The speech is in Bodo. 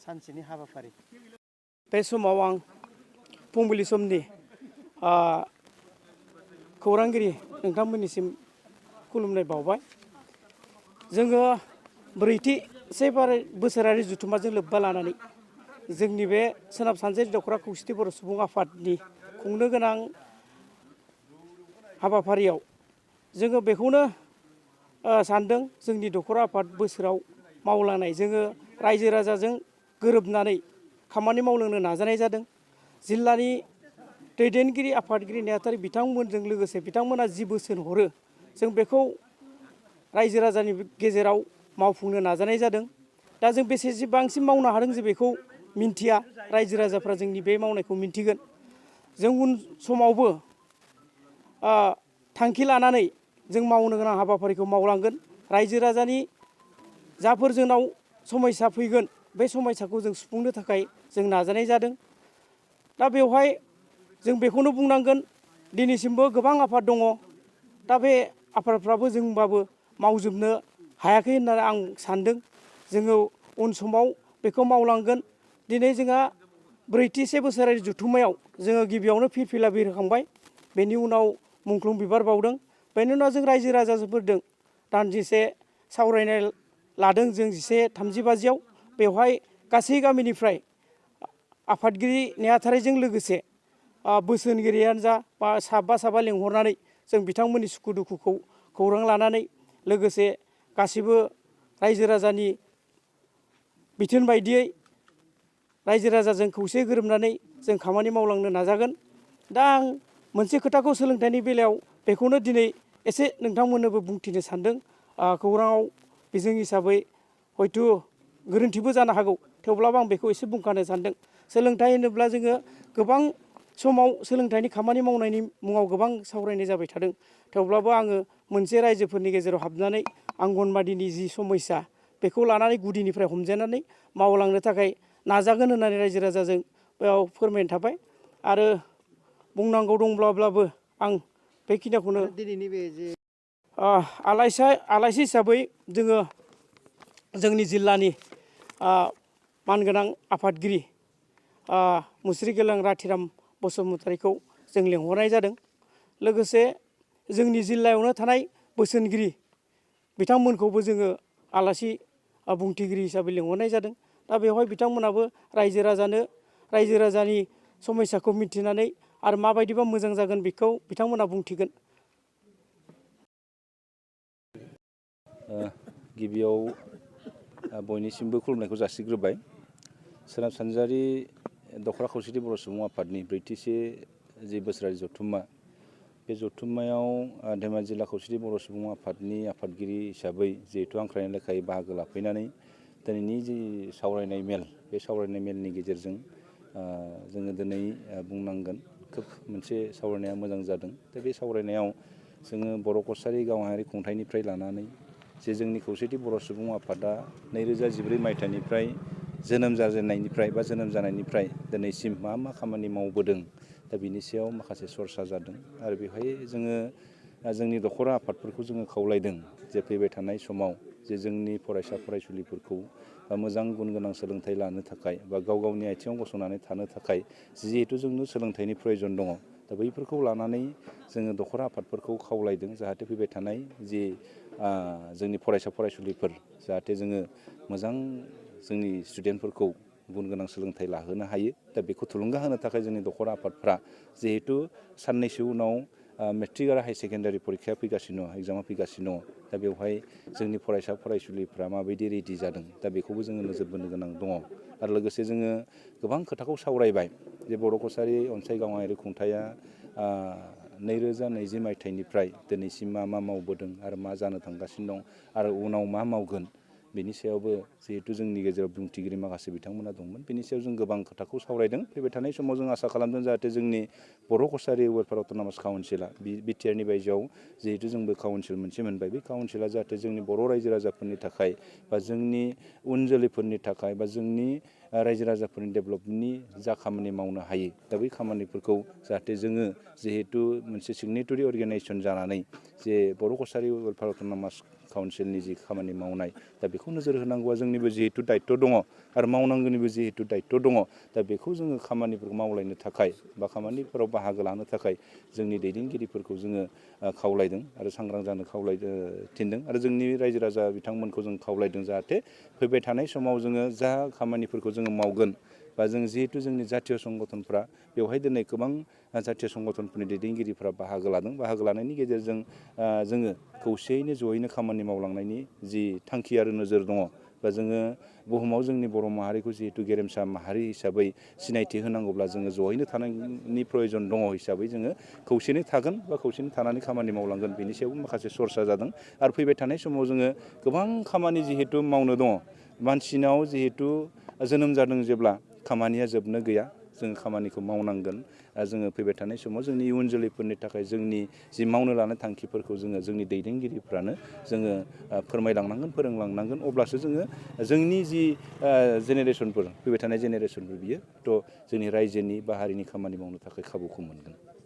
सानसेनि हाबाफारि बे समाव आं फुंबिलि समनि खौरांगिरि नोंथांमोननिसिम खुलुमनाय बावबाय। जोङो ब्रैथि बोसोरारि जथुम्माजों लोब्बा लानानै जोंनि बे सोनाब सानजारि दख'रा खौसेथि बर' सुबुं आफादनि खुंनो गोनां हाबाफारियाव जोङो बेखौनो सानदों जोंनि दख'रा आफाद बोसोराव मावलांनाय जोङो रायजो राजाजों गोरोबनानै खामानि मावलांनो नाजानाय जादों। जिल्लानि दैदेनगिरि आफादगिरि नेहाथारि बिथांमोनजों लोगोसे बिथांमोना जि बोसोन हरो जों बेखौ रायजो राजानि गेजेराव मावफुंनो नाजानाय जादों। दा जों बेसेबांसिम मावनो हादों जों बेखौ मिन्थिया, रायजो राजाफ्रा जोंनि बे मावनायखौ मिन्थिगोन। जों उन समावबो थांखि लानानै जों मावनो गोनां हाबाफारिखौ मावलांगोन। रायजो राजानि जाफोर जोंनाव समस्या फैगोन बे समस्याखौ जों सुफुंनो थाखाय जों नाजानाय जादों। दा बेवहाय जों बेखौनो बुंनांगोन दिनैसिमबो गोबां आफाद दङ। दा बे आफादफ्राबो जोंबाबो मावजोबनो हायाखै होननानै आं सानदों। जोङो उन समाव बेखौ मावलांगोन। दिनै जोंहा ब्रैथि बोसोरारि जथुम्मायाव जोङो गिबियावनो फिरफिला बिरखांबाय, बेनि उनाव मुंख्लं बिबार बावदों, बेनि उनाव जों रायजो राजाफोरजों दान्दिसे सावरायनाय लादों जों 11:30 बाजियाव। बेवहाय गासै गामिनिफ्राय आफादगिरि नेहाथारिजों लोगोसे बोसोनगिरियानो जा बा साबा लेंहरनानै जों बिथांमोननि सुखु दुखुखौ खौरां लानानै लोगोसे गासिबो रायजो राजानि बिथोन बायदियै रायजो राजाजों खौसे गोरोबनानै जों खामानि मावलांनो नाजागोन। दा आं मोनसे खोथाखौ सोलोंथाइनि बेलायाव बेखौनो दिनै एसे नोंथांमोननोबो बुंथिनो सानदों। खौराङाव बिजों हिसाबै हयथ' गोरोन्थिबो जानो हागौ, थेवब्लाबो आं बेखौ एसे बुंखानो सानदों। सोलोंथाइ होनोब्ला जोङो गोबां समाव सोलोंथाइनि खामानि मावनायनि मुङाव गोबां सावरायनाय जाबाय थादों। थेवब्लाबो आङो मोनसे रायजोफोरनि गेजेराव हाबनानै अंगनबादिनि जि समस्या बेखौ लानानै गुदिनिफ्राय हमजेननानै मावलांनो थाखाय नाजागोन होननानै रायजो राजाजों बेयाव फोरमायनो थाबाय। आरो बुंनांगौ दंब्लाबो आं बेखिनिखौनो दिनैनि बे जे आलासि हिसाबै जोङो जोंनि जिल्लानि मानगोनां आफादगिरि मुस्रि गेलां राथिराम बसुमतारिखौ जों लेंहरनाय जादों। लोगोसे जोंनि जिल्लायावनो थानाय बोसोनगिरि बिथांमोनखौबो जोङो आलासि बुंथिगिरि हिसाबै लेंहरनाय जादों। दा बेवहाय बिथांमोनाबो रायजो राजानि समस्याखौ मिथिनानै आरो माबायदिबा मोजां जागोन बेखौ बिथांमोना बुंथिगोन। गिबियाव बयनिसिमबो खुलुमनायखौ जासिग्रोबाय। सोनाब सानजारि दख'रा खौसेथि बर' सुबुं आफादनि ब्रैथिसे जि बोसोरारि जथुम्मा, बे जथुम्मायाव धेमाजि जिल्ला खौसेथि बर' सुबुं आफादनि आफादगिरि हिसाबै जिहेतु हांख्रायनाय लेखायै बाहागो लाफैनानै दिनैनि जि सावरायनाय मेल, बे सावरायनाय मेलनि गेजेरजों जोङो दिनै बुंनांगोन खोब मोनसे सावरायनाया मोजां जादों। दा बे सावरायनायाव जोङो बर' कसारि गावारि खुंथाइनिफ्राय लानानै जे जोंनि खौसेथि बर' सुबुं आफादा 2014 मायथाइनिफ्राय जोनोम जानायनिफ्राय दिनैसिम मा खामानि मावबोदों, दा बिनि सायाव माखासे सरसा जादों। आरो बेवहाय जोङो जोंनि दख'रा आफादफोरखौ जोङो खावलायदों जे फैबाय थानाय समाव जे जोंनि फरायसा फरायसुलिफोरखौ मोजां गुन गोनां सोलोंथाइ लानो थाखाय बा गाव गावनि आथिङाव गसंनानै थानो थाखाय जिहेतु जोंनो सोलोंथाइनि प्रयजन दङ, दा बैफोरखौ लानानै जोङो दख'रा आफादफोरखौ खावलायदों जाहाथे फैबाय थानाय जि जोंनि फरायसा फरायसुलिफोर जाहाथे जोङो मोजां जोंनि स्टुडेन्टफोरखौ गुन गोनां सोलोंथाइ लाहोनो हायो। दा बेखौ थुलुंगा होनो थाखाय जोंनि दख'रा आफादफ्रा जिहेतु साननैसो उनाव मेट्रिक आरो हायार सेकेन्डारि परिखाया फैगासिनो दङ, एग्जामा फैगासिनो दङ। दा बेवहाय जोंनि फरायसा फरायसुलिफ्रा माबायदि रेडि जादों, दा बेखौबो जोङो नोजोर बोनो गोनां दङ। आरो लोगोसे जोङो गोबां खोथाखौ सावरायबाय जे बर' कसारि अनसाइ गावारि खुंथाया 2020 मायथाइनिफ्राय दिनैसिम मा मावबोदों आरो मा जानो थांगासिनो दं आरो उनाव मा मावगोन, बेनि सायावबो जिहेतु जोंनि गेजेराव बुंथिगिरि माखासे बिथांमोना दंमोन, बेनि सायाव जों गोबां खोथाखौ सावरायदों। फैबाय थानाय समाव जों आसा खालामदों जाहाथे जोंनि बर' कसारि वेलफेयार अट'नमास काउन्सिला बिटिआरनि बायजोआव जिहेतु जोंबो काउन्सिल मोनसे मोनबाय, बे काउन्सिला जाहाथे जोंनि बर' रायजो राजाफोरनि थाखाय बा जोंनि उन जोलैफोरनि थाखाय बा जोंनि रायजो राजाफोरनि डेभेलपमेन्टनि जा खामानि मावनो हायो, दा बै खामानिफोरखौ जाहाथे जोङो जिहेतु मोनसे सिगनेटरि अर्गेनाइजेसन जानानै जे बर' कसारि वेलफेयार अट'नमास काउन्सिलनि जि खामानि मावनाय दा बेखौ नोजोर होनांगौआ जोंनिबो जिहेतु दायित्व दङ आरो मावनांगौनिबो जिहेतु दायित्व दङ दा बेखौ जोङो खामानिफोरखौ मावलायनो थाखाय बा खामानिफोराव बाहागो लानो थाखाय जोंनि दैदेनगिरिफोरखौ जोङो खावलायदों आरो सांग्रां जानो थिनदों आरो जोंनि रायजो राजा बिथांमोनखौ जों खावलायदों जाहाथे फैबाय थानाय समाव जोङो जा खामानिफोरखौ जोङो मावगोन बा जों जिहेतु जोंनि जातीय संगठनफ्रा बेवहाय दिनै गोबां जातीय संगठनफोरनि दैदेनगिरिफ्रा बाहागो लादों बाहागो लानायनि गेजेरजों जोङो खौसेयैनो जयैनो खामानि मावलांनायनि जि थांखि आरो नोजोर दङ बा जोङो बुहुमाव जोंनि बर' माहारिखौ जिहेतु गेरेमसा माहारि हिसाबै सिनायथि होनांगौब्ला जोङो जयैनो थानायनि प्रयजन दङ हिसाबै जोङो खौसेनो थागोन बा खौसेनो थानानै खामानि मावलांगोन बेनि सायावबो माखासे सरसा जादों आरो फैबाय थानाय समाव जोङो गोबां खामानि जिहेतु मावनो दङ मानसिनाव जिहेतु जोनोम जादों जेब्ला खामानिया जोबनो गैया जोङो खामानिखौ मावनांगोन जोङो फैबाय थानाय समाव जोंनि इयुन जोलैफोरनि थाखाय जोंनि जि मावनो लानाय थांखिफोरखौ जोङो जोंनि दैदेनगिरिफ्रानो जोङो फोरमायलांनांगोन फोरोंलांनांगोन अब्लासो जोङो जोंनि जि जेनेरेसनफोर फैबाय थानाय जेनेरेसनफोर बियो थ' जोंनि रायजोनि बा हारिनि खामानि मावनो थाखाय खाबुखौ मोनगोन।